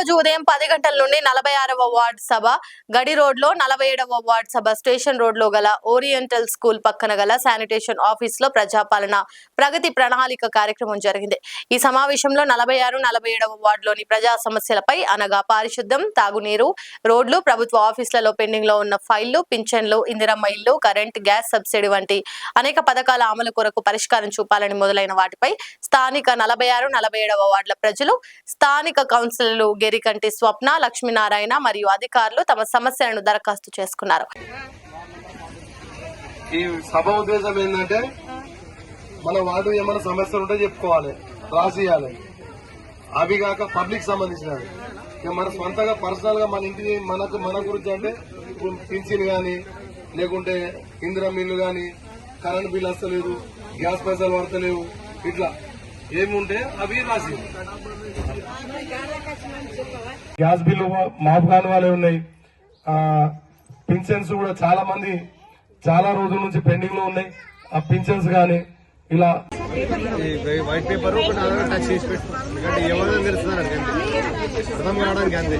రోజు ఉదయం 10 గంటల నుండి 46వ వార్డు సభ గడి రోడ్ లో 47వ వార్డు సభ స్టేషన్ రోడ్ లో గల ఓరియంటల్ స్కూల్ పక్కన గల శానిటేషన్ ఆఫీస్ లో ప్రజాపాలన ప్రగతి ప్రణాళిక కార్యక్రమం జరిగింది. ఈ సమావేశంలో 46, 47వ వార్డులోని ప్రజా సమస్యలపై అనగా పారిశుద్ధ్యం, తాగునీరు, రోడ్లు, ప్రభుత్వ ఆఫీసులలో పెండింగ్ లో ఉన్న ఫైళ్లు, పింఛన్లు, ఇందిరమ్మ ఇల్లు, కరెంట్, గ్యాస్ సబ్సిడీ వంటి అనేక పథకాల అమలు కొరకు పరిష్కారం చూపాలని మొదలైన వాటిపై స్థానిక 46, 47వ వార్డుల ప్రజలు, స్థానిక కౌన్సిలర్లు గెరికంటి స్వప్న, లక్ష్మీనారాయణ మరియు అధికారులు తమ సమస్యలను దరఖాస్తు చేసుకున్నారు. ఈ సభ ఉద్దేశం ఏంటంటే మన వార్డు ఏమైనా సమస్యలు ఉంటే చెప్పుకోవాలి, రాసియాలి. అవి కాక పబ్లిక్ సంబంధించినవి మన సొంతగా పర్సనల్ గా మన ఇంటికి మన గురించి అంటే పింఛన్ గాని, లేకుంటే ఇందిరమ్మ ఇల్లు గాని, కరెంట్ బిల్ వస్తలేదు, గ్యాస్ పైసలు పడతలేవు, ఇట్లా ఏముంటే అవి రాసి. గ్యాస్ బిల్లు మాఫ్ కాని వాళ్ళే ఉన్నాయి. పింఛన్స్ కూడా చాలా మంది చాలా రోజుల నుంచి పెండింగ్ లో ఉన్నాయి. ఆ పింఛన్స్ గాని ఇలా వైట్ పేపర్ టచ్ చేసి పెట్టుకుంటే ఎవరైనా తెలుస్తున్నారు అర్థం కావడానికి అంతే.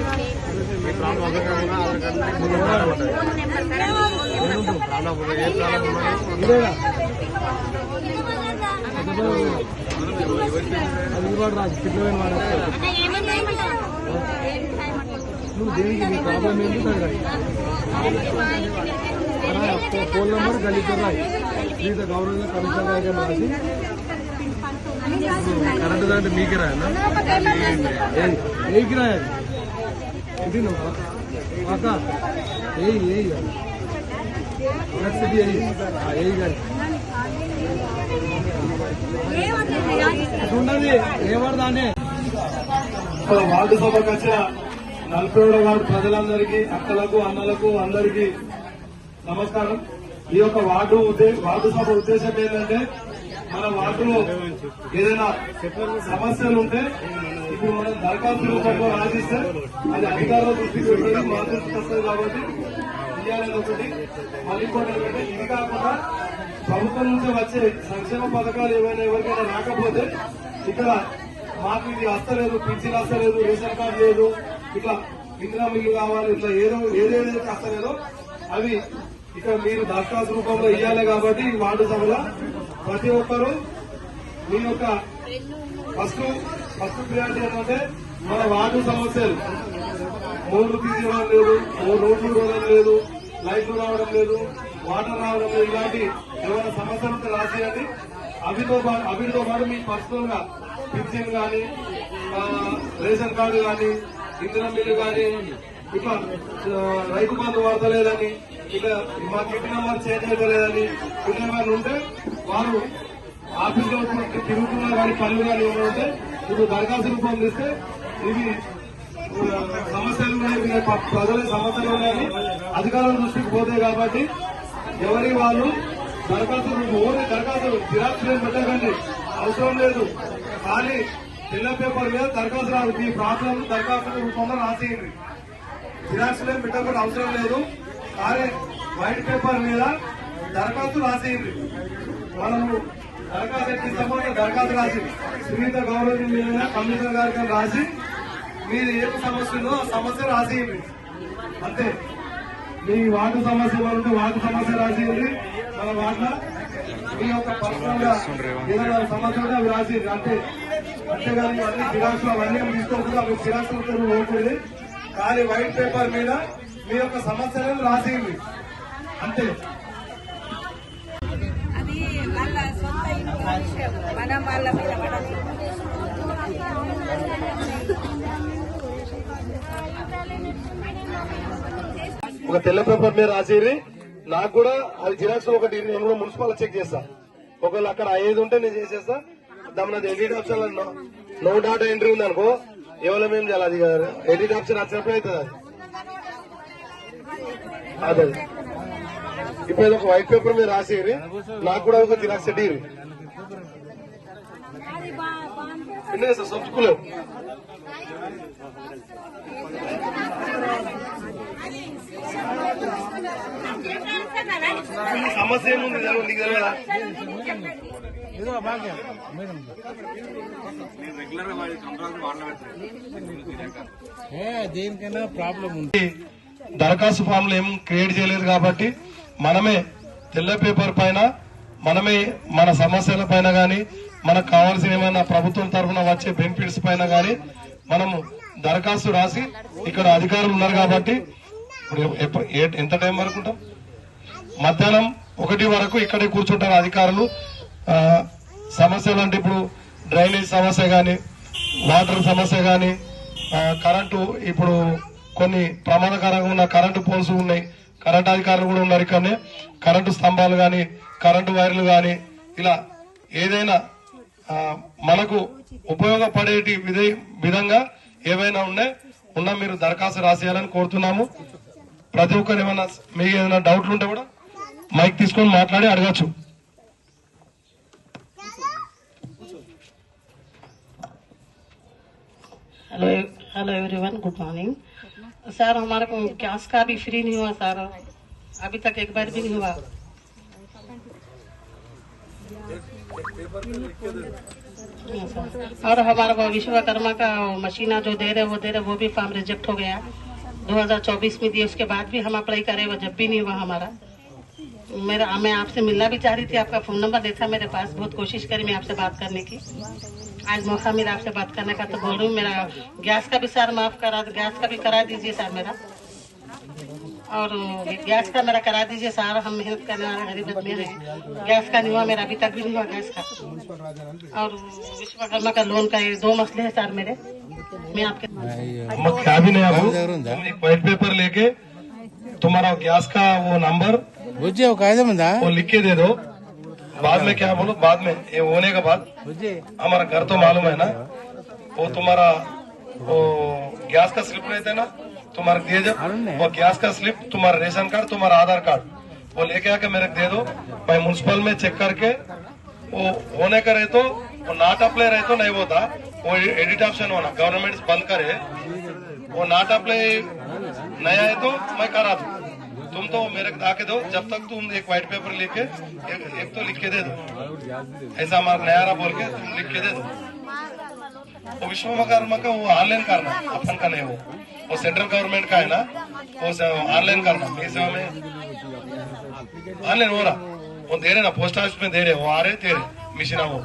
ఈ ప్రాబ్లం అర్థం కాకుండా ఆధార్ కార్డు ముందు ఉంటుంది. ఏ నువ్వు దేనికి నీ ప్రాబ్లం ఏంటి ఫోన్ నెంబర్ గలీజర్ రాయి, శ్రీత గవర్నమెంట్ కమిషనర్ రాసి కరెంట్ దాంట్లో మీకే రాయనా ఏకి రాయాలి. ఇది నువ్వు అక్క ఎలక్ట్రిసిటీ ఏ కానీ ఉన్నది ఏమడదానే. వార్డు సభకు వచ్చిన 47వ వార్డు ప్రజలందరికీ, అక్కలకు, అన్నలకు అందరికీ నమస్కారం. ఈ యొక్క వార్డు సభ ఉద్దేశం ఏంటంటే మన వార్డులో ఏదైనా సమస్యలు ఉంటే ఇప్పుడు మనం దరఖాస్తు రూపంలో రాసిస్తే అది అధికారుల దృష్టికి వెళ్ళి మా దృష్టికి వస్తుంది కాబట్టి ఇవ్వాలని ఒకటి. మళ్ళీ ఇంకోటి ఏంటంటే ఇది కాకుండా ప్రభుత్వం నుంచి వచ్చే సంక్షేమ పథకాలు ఏమైనా ఎవరికైనా రాకపోతే ఇక్కడ మాకు ఇది వస్తలేదు, పింఛన్ వస్తలేదు, రేషన్ కార్డు లేదు, ఇట్లా ఇందిరా మిల్లు కావాలి, ఇట్లా ఏదైతే వస్తలేదో అవి ఇక్కడ మీరు దరఖాస్తు రూపంలో ఇవ్వాలి. కాబట్టి ఈ వార్డు సభలో ప్రతి ఒక్కరూ మీ యొక్క ఫస్ట్ ప్రియారిటీ ఏంటంటే మన వార్డు సమస్యలు, మోర్లు తీసుకోవడం లేదు, రోడ్లు రోవడం లేదు, లైట్లు రావడం లేదు, వాటర్ రావడం లేదు, ఇలాంటి ఏమైనా సమస్యలు ఉంటే రాసేయండి. అవిటితో పాటు మీ పర్సనల్ గా పింఛన్ గాని, రేషన్ కార్డు గాని, ఇందిరా మిల్లు గాని, ఇట్లా రైతు బంధు వాడతలేదని, ఇట్లా మా కిట్ నెంబర్ చేంజ్ అవుతలేదని ఇట్లా ఏమైనా ఉంటే వారు ఆఫీసులో తిరుగుతున్న కానీ పనులు కానీ ఏమైనా ఉంటే ఇప్పుడు దరఖాస్తు రూపం తీస్తే ఇవి సమస్యలు ఉన్నాయి, ప్రజల సమస్యలు ఉన్నాయని అధికారుల దృష్టికి పోతాయి. కాబట్టి ఎవరి వాళ్ళు దరఖాస్తు జిరాక్స్ పెట్టకండి, అవసరం లేదు. కానీ తెల్ల పేపర్ మీద దరఖాస్తు రాదు, మీ ప్రాబ్లం దరఖాస్తు రూపంలో రాసేయండి. జిరాక్స్ పెట్టకుండా అవసరం లేదు. కానీ వైట్ పేపర్ మీద దరఖాస్తు రాసేయండి. మనము దరఖాస్తు ఎట్టిస్తామో దరఖాస్తు రాసి శ్రీత గవర్నమెంట్ మీద కమిషనర్ గారికి రాసి మీరు ఏ సమస్య ఉందో ఆ సమస్య రాసేయండి. అంతే. మీ వార్డు సమస్య ఉంటే వార్డు సమస్య రాసేయండి. మన వార్డులో మీ యొక్క పర్సనల్ గా ఏదైనా సమస్య ఉంటే అవి రాసేయండి. అంతేగాని అన్ని జిరాక్స్ అవన్నీ తీసుకోకుండా అవి జిరాక్స్ పోతుంది. కానీ వైట్ పేపర్ మీద మీ యొక్క సమస్యలను రాసేయండి. అంతే. అది వాళ్ళ సొంత విషయం, మనం వాళ్ళ మీద పడాలి. ఒక తెల్ల పేపర్ మీద రాసేది. నాకు కూడా అది జిరాక్స్ ఒకటి నేను కూడా మున్సిపల్ చెక్ చేస్తా. ఒకవేళ అక్కడ అయ్యేది ఉంటే నేను చేసేస్తా. దాని edit option no data entry ఉంది అనుకో, ఎవరో ఏం చేయాలి, అది ఎడిట్ ఆప్షన్ వచ్చినప్పుడు అవుతుంది. అదే ఇప్పుడు ఒక వైట్ పేపర్ మీద రాసేది. నాకు కూడా ఒక జిరాక్స్ ఎడ్డి సబ్స్కూల్ సమస్య ఏముంది నీకు తెలియదా? దేనికైనా ప్రాబ్లం ఉంది. దరఖాస్తు ఫామ్లు ఏం క్రియేట్ చేయలేదు కాబట్టి మనమే తెల్ల పేపర్ పైన మనమే మన సమస్యల పైన గాని మనకు కావాల్సిన ఏమైనా ప్రభుత్వం తరఫున వచ్చే బెనిఫిట్స్ పైన గాని మనము దరఖాస్తు రాసి ఇక్కడ అధికారులు ఉన్నారు కాబట్టి ఇప్పుడు ఎంత టైం వరకు ఉంటాం? మధ్యాహ్నం 1 వరకు ఇక్కడే కూర్చుంటారు అధికారులు. సమస్యలు అంటే ఇప్పుడు డ్రైనేజ్ సమస్య గాని, వాటర్ సమస్య గాని, కరెంటు ఇప్పుడు కొన్ని ప్రమాదకరంగా ఉన్న కరెంటు పోల్స్ ఉన్నాయి. కరెంటు అధికారులు కూడా ఉన్నారు ఇక్కడనే. కరెంటు స్తంభాలు గాని, కరెంటు వైర్లు గాని, ఇలా ఏదైనా మనకు ఉపయోగపడేటి విధంగా ఏవైనా ఉన్నా మీరు దరఖాస్తు రాసేయాలని కోరుతున్నాము. ప్రతి ఒక్కరు ఏమైనా మీకు ఏదైనా డౌట్లు ఉంటే కూడా మైక్ తీసుకొని మాట్లాడి అడగచ్చు. Hello everyone, good morning sir. हमारे को गैस का भी फ्री नहीं हुआ सर, अभी तक एक बार भी नहीं हुआ. और हमारा वो विश्वकर्मा का मशीना जो दे रहे वो भी फॉर्म रिजेक्ट हो गया. 2024 में दिए, उसके बाद भी हम अप्लाई करे, वो जब भी नहीं हुआ हमारा. मैं आपसे मिलना भी चाह रही थी, आपका फोन नंबर देखा मेरे पास, बहुत कोशिश करी मैं आपसे बात करने की. आज मौका मिला आपसे बात करने का, तो बोल रही हूँ मेरा गैस का भी सर माफ करा, गैस का भी करा दीजिए सर मेरा, और गैस का मेरा करा दीजिए सर. हम मेहनत करने वाले गरीब आदमी हैं. गैस का नहीं हुआ मेरा, अभी तक भी नहीं हुआ गैस का. और विश्वकर्मा का लोन का 2 मसले है सर मेरे. मैं आपके क्या भी नहीं, आपको एक व्हाइट पेपर लेके तुम्हारा गैस का वो नंबर बुझे वो कायदे मंदा वो लिख के दे दो. बाद में क्या बोलो, बाद में ये होने के बाद हमारा घर तो मालूम है ना, वो तुम्हारा वो गैस का स्लिप रहता है ना तुम्हारे दिए, जब वो गैस का स्लिप, तुम्हारा रेशन कार्ड, तुम्हारा आधार कार्ड वो लेके आके मेरे को दे दो. मैं म्युनिसिपल में चेक करके वो होने का रहे तो वो नॉट अप्लाई रहे तो नहीं होता, वो एडिट ऑप्शन होना गवर्नमेंट बंद करे, वो नॉट अप्लाई नया है तो मैं करा दूं. तुम तो मेरे को आके दो, जब तक तुम एक व्हाइट पेपर लेके एक तो लिख के दे दो, ऐसा हमारा नया बोल के तुम लिख के दे दो. वो विश्वकर्मा का वो ऑनलाइन करना, अपन का नहीं, वो सेंट्रल गवर्नमेंट का है ना, वो ऑनलाइन करना. मेरे में ऑनलाइन हो रहा, वो दे रहे ना, पोस्ट ऑफिस में दे रहे, वो आ रहे तेरे मिशन वो.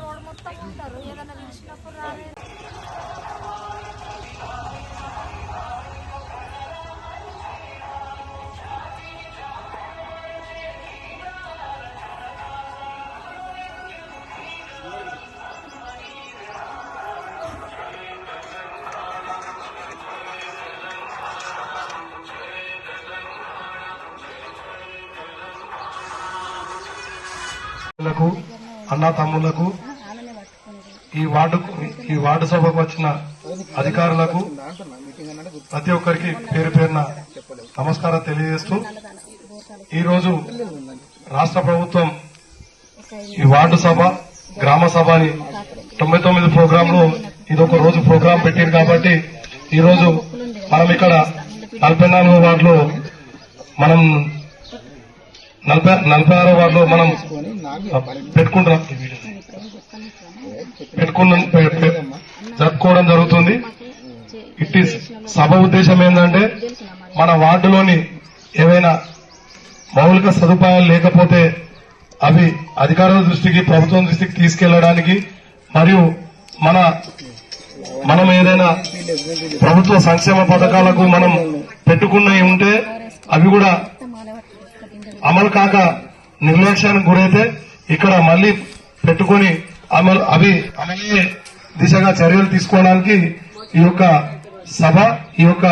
అన్న తమ్ములకు, ఈ వార్డు సభకు వచ్చిన అధికారులకు ప్రతి ఒక్కరికి పేరు పేరున నమస్కారం తెలియజేస్తూ, ఈ రోజు రాష్ట్ర ప్రభుత్వం ఈ వార్డు సభ, గ్రామ సభని 99 ప్రోగ్రాంలో ఇదొక రోజు ప్రోగ్రాం పెట్టారు కాబట్టి ఈ రోజు మనం ఇక్కడ 44వ వార్డులో మనం 46వ వార్డులో మనం జరుపుకోవడం జరుగుతుంది. ఇట్టి సభ ఉద్దేశం ఏంటంటే మన వార్డులోని ఏవైనా మౌలిక సదుపాయాలు లేకపోతే అవి అధికారుల దృష్టికి, ప్రభుత్వం దృష్టికి తీసుకెళ్లడానికి, మరియు మనం ఏదైనా ప్రభుత్వ సంక్షేమ పథకాలకు మనం పెట్టుకున్నవి ఉంటే అవి కూడా అమలు కాక నిర్లక్ష్యానికి గురైతే ఇక్కడ మళ్లీ పెట్టుకుని అవి అమలయ్యే దిశగా చర్యలు తీసుకోవడానికి ఈ యొక్క సభ, ఈ యొక్క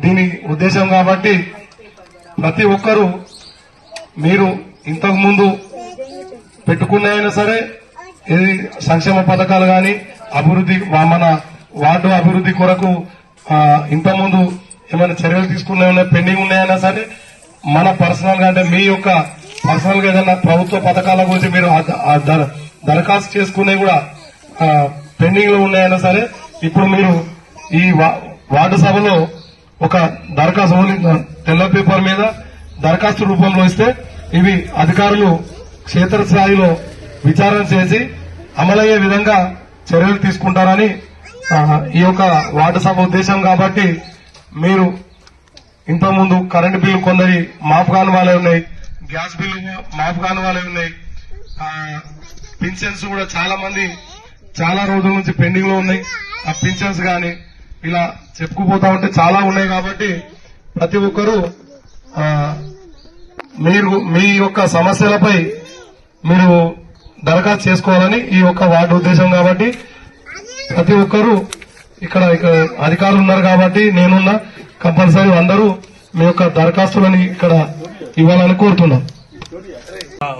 దీని ఉద్దేశం. కాబట్టి ప్రతి ఒక్కరూ మీరు ఇంతకు ముందు పెట్టుకున్నాయినా సరే, ఏది సంక్షేమ పథకాలు గాని, అభివృద్ధి, మన వార్డు అభివృద్ధి కొరకు ఇంతకుముందు ఏమైనా చర్యలు తీసుకున్నా పెండింగ్ ఉన్నాయన్నా సరే, మన పర్సనల్ గా అంటే మీ యొక్క పర్సనల్ గా ఏదైనా ప్రభుత్వ పథకాల గురించి మీరు దరఖాస్తు చేసుకునే కూడా పెండింగ్ లో ఉన్నాయన్నా సరే, ఇప్పుడు మీరు ఈ వార్డు సభలో ఒక దరఖాస్తు తెల్ల పేపర్ మీద దరఖాస్తు రూపంలో ఇస్తే ఇవి అధికారులు క్షేత్రస్థాయిలో విచారణ చేసి అమలయ్యే విధంగా చర్యలు తీసుకుంటారని ఈ యొక్క వార్డు సభ ఉద్దేశం. కాబట్టి మీరు ఇంతకుముందు కరెంటు బిల్లు కొందరి మాఫ్ కాని వాళ్ళే ఉన్నాయి, గ్యాస్ బిల్లు మాఫ్ కాని వాళ్ళే ఉన్నాయి, పింఛన్స్ కూడా చాలా మంది చాలా రోజుల నుంచి పెండింగ్ లో ఉన్నాయి. ఆ పింఛన్స్ గాని ఇలా చెప్పుకుపోతా ఉంటే చాలా ఉన్నాయి. కాబట్టి ప్రతి ఒక్కరూ మీరు మీ యొక్క సమస్యలపై మీరు దరఖాస్తు చేసుకోవాలని ఈ యొక్క వార్డు ఉద్దేశం. కాబట్టి ప్రతి ఒక్కరూ ఇక్కడ అధికారులు ఉన్నారు కాబట్టి నేనున్నా, కంపల్సరీ అందరూ మీ యొక్క దరఖాస్తులని ఇక్కడ ఇవ్వాలని కోరుతున్నాం.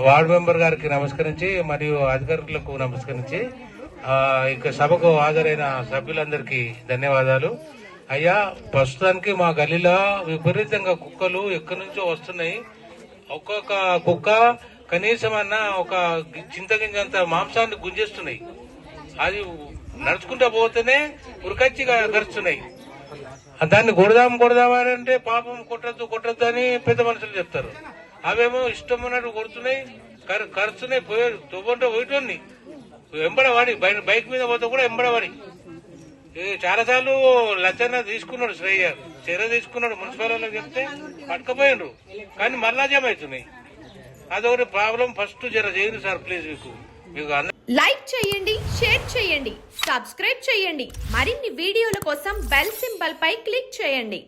వార్డు మెంబర్ గారికి నమస్కరించి మరియు అధికారులకు నమస్కరించి ఇక సభకు హాజరైన సభ్యులందరికీ ధన్యవాదాలు. అయ్యా, ప్రస్తుతానికి మా గల్లీలో విపరీతంగా కుక్కలు ఎక్కడి నుంచో వస్తున్నాయి. ఒక్కొక్క కుక్క కనీసం అన్నా ఒక చింతగింజంత మాంసాన్ని గుంజేస్తున్నాయి. అది నడుచుకుంటూ పోతేనే ఉరికచ్చి కరుస్తున్నాయి. దాన్ని కొడదామని అంటే పాపం కొట్టద్దు అని పెద్ద మనుషులు చెప్తారు. అవేమో ఇష్టం ఉన్నట్టు కొడుతున్నాయి, కరుస్తున్నాయి. తొవ్వంటే పోయేటోని ఎంబడవాడి బైక్ మీద పోతే కూడా ఎంబడవాడి చాలాసార్లు లచ్చన్న తీసుకున్నాడు, చర్య తీసుకున్నాడు. మున్సిపాలిటీలో చెప్తే పట్టుకపోయిండ్రు, కానీ మళ్ళా జమ అవుతున్నాయి. అదొకటి ప్రాబ్లం. ఫస్ట్ జర చేయండి సార్ ప్లీజ్. మీకు లైక్ చేయండి, షేర్ చేయండి, సబ్స్క్రైబ్ చేయండి. మరిన్ని వీడియోల కోసం బెల్ సింబల్ పై క్లిక్ చేయండి.